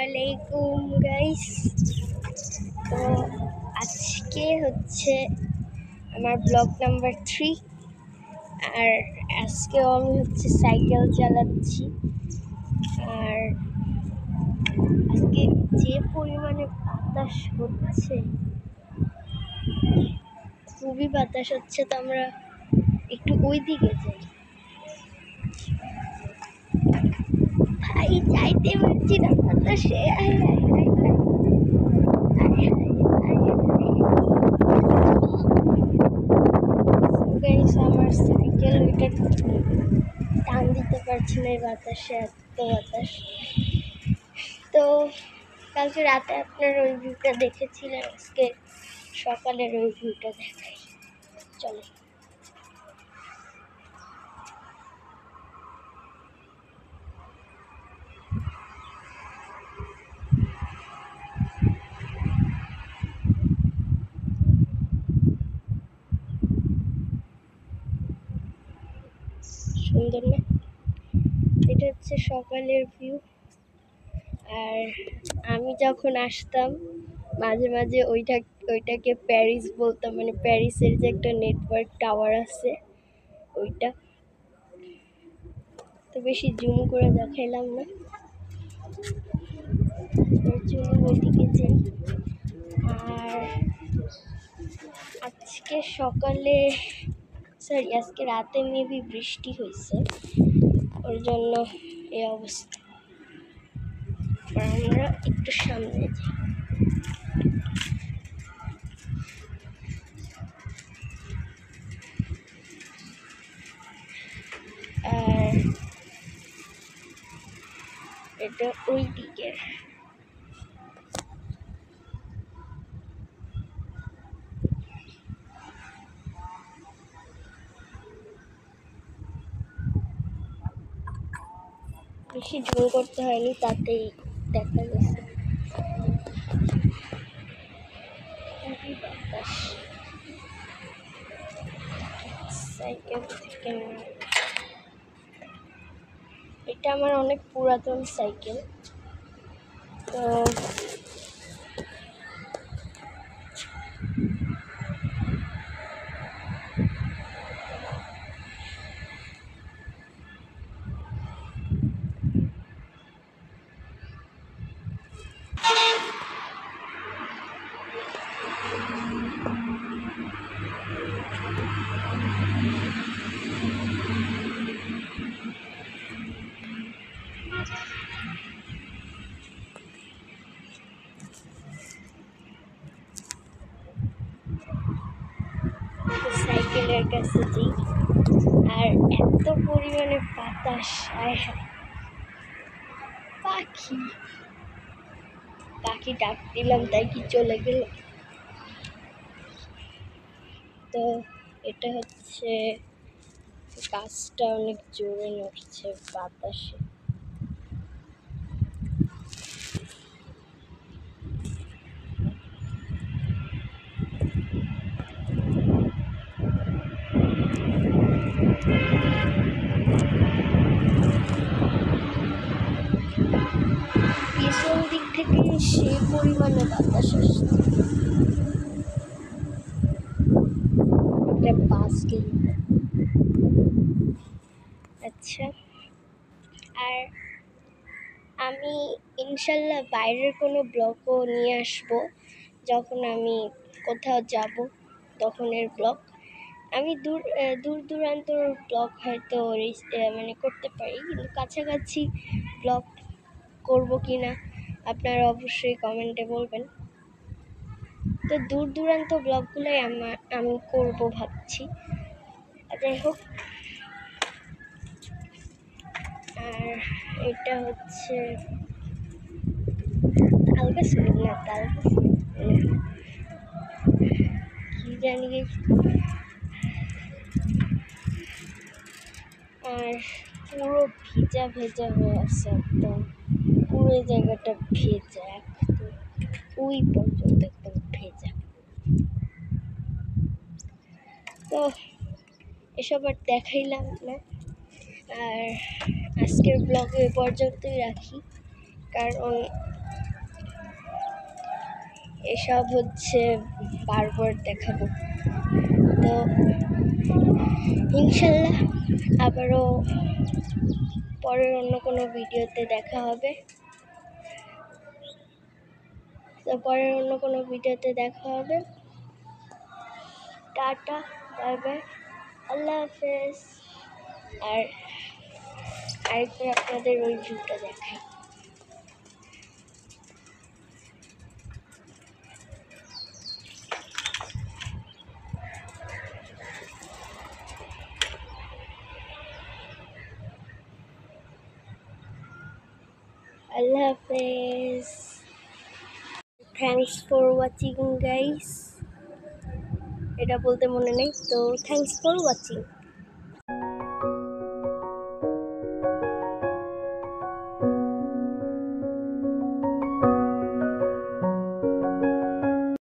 আসসালামাইকুম গাইস। তো আজকে হচ্ছে আমার ব্লগ নাম্বার 3। আর আজকেও আমি হচ্ছে সাইকেল চালাচ্ছি। আর আজকে যে পরিমাণে বাতাস হচ্ছে, খুবই বাতাস হচ্ছে, তো আমরা একটু ওই দিকে যাই। ভাই যাইতে পারছি না বাতাসে। আমার সাইকেল ওইটা টান দিতে পারছি না, এই বাতাসে এত বাতাস। তো কালকে রাতে আপনার ওই ভিউটা দেখেছিলেন, আজকে সকালের ওই ভিউটা দেখাই, চলো। সুন্দর না? এটা হচ্ছে সকালের ভিউ। আর আমি যখন আসতাম মাঝে মাঝে ওইটাকে প্যারিস বলতাম, মানে প্যারিসের যে একটা নেটওয়ার্ক টাওয়ার আছে ওইটা। তো বেশি জুম করে দেখাইলাম না, ওইদিকে যাই। আর আজকে সকালে আজকে রাতে মেবি বৃষ্টি হয়েছে, ওর জন্য এই অবস্থা। আমরা একটু সামনে যাই। আর এটা ওই দিকে। বেশি জোর করতে হয়নি, তাতেই দেখা গেছে। সাইকেল থেকে এটা আমার অনেক পুরাতন সাইকেল। তো সাইকেলের কাছে যাই। আর এত পরিমাণে বাতাস, আয় হায়। পাখি ডাক দিলাম তাই কি চলে গেল। তো এটা হচ্ছে গাছটা অনেক জোরে নড়ছে বাতাসে। পিছন দিক থেকে সে পরিমাণে বাতাস আসছে। একটা বাস গেল। আচ্ছা, আর আমি ইনশাল্লাহ বাইরের কোনো ব্লগও নিয়ে আসবো। যখন আমি কোথাও যাব তখন এর ব্লগ আমি দূর দূরান্তর ব্লগ হয়তো মানে করতে পারি, কিন্তু কাছাকাছি ব্লগ করব কি না আপনারা অবশ্যই কমেন্টে বলবেন। তো দূর দূরান্ত ব্লগগুলোই আমি করব ভাবছি। যাই হোক, আর এটা হচ্ছে তালগাছ না, তালগাছ কি জানি। আর পুরো ভেজা ভেজা হয়ে আছে একদম, পুরো জায়গাটা ভেজা, একদম ওই পর্যন্ত একদম ভেজা। তো এসব আর দেখাইলাম না, আর আজকের ব্লগে এ পর্যন্তই রাখি, কারণ এসব হচ্ছে বারবার দেখাবো। তো ইনশাল্লাহ আবারও পরের অন্য কোনো ভিডিওতে দেখা হবে। টাটা, বাই বাই, আল্লাহ হাফেজ। আর আরেকবার আপনাদের ওই ভিউটা দেখাই। আল্লাহ হাফেজ। Thanks for watching guys. এটা বলতে মনে নেই, তো থ্যাংকস ফর ওয়াচিং।